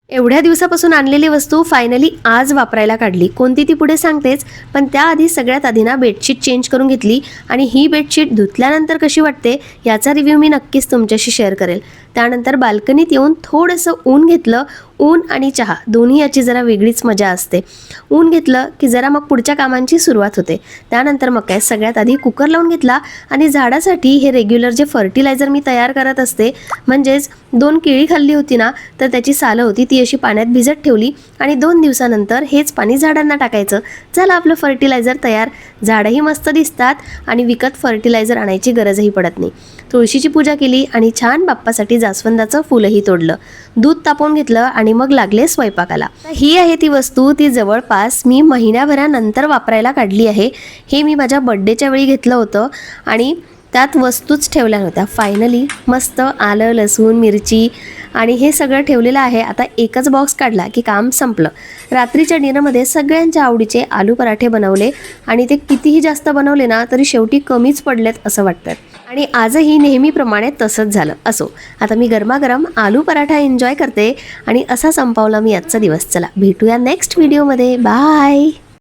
एवढ्या दिवसापासून आणलेली वस्तू फायनली आज वापरायला काढली. कोणती ती पुढे सांगतेच, पण त्याआधी सगळ्यात आधी ना बेडशीट चेंज करून घेतली आणि ही बेडशीट धुतल्यानंतर कशी वाटते याचा रिव्ह्यू मी नक्कीच तुमच्याशी शेअर करेल. त्यानंतर बाल्कनीत येऊन थोडंसं ऊन घेतलं. ऊन आणि चहा दोन्ही याची जरा वेगळीच मजा असते. ऊन घेतलं की जरा मग पुढच्या कामांची सुरुवात होते. त्यानंतर मग काय सगळ्यात आधी कुकर लावून घेतला आणि झाडासाठी हे रेग्युलर जे फर्टिलायझर मी तयार करत असते, म्हणजेच 2 केळी खाल्ली होती ना, तर त्याची सालं होती ती अशी पाण्यात भिजत ठेवली आणि 2 दिवसानंतर हेच पाणी झाडांना टाकायचं. झालं आपलं फर्टिलायझर तयार. झाडंही मस्त दिसतात आणि विकत फर्टिलायझर आणायची गरजही पडत नाही. तुळशीची पूजा केली आणि छान बाप्पासाठी जास्वंदाचं फुलही तोडलं. दूध तापवून घेतलं आणि मग लागले स्वयंपाकाला. ही आहे ती वस्तू, ती जवळपास मी महिन्याभरानंतर वापरायला काढली आहे. हे मी माझ्या बड्डेच्या वेळी घेतलं होतं आणि त्यात वस्तूच ठेवल्या नव्हत्या. फायनली मस्त आलं, लसूण, मिरची आणि हे सगळं ठेवलेलं आहे. आता एकच बॉक्स काढला की काम संपलं. रात्रीच्या डिनरमध्ये सगळ्यांच्या आवडीचे आलू पराठे बनवले आणि ते कितीही जास्त बनवले ना तरी शेवटी कमीच पडलेत असं वाटतं. आणि आजही नेहमीप्रमाणे तसंच झालं. असो, आता मी गरमागरम आलू पराठा एन्जॉय करते आणि असा संपवला मी आजचा दिवस. चला भेटूया नेक्स्ट व्हिडिओमध्ये. बाय.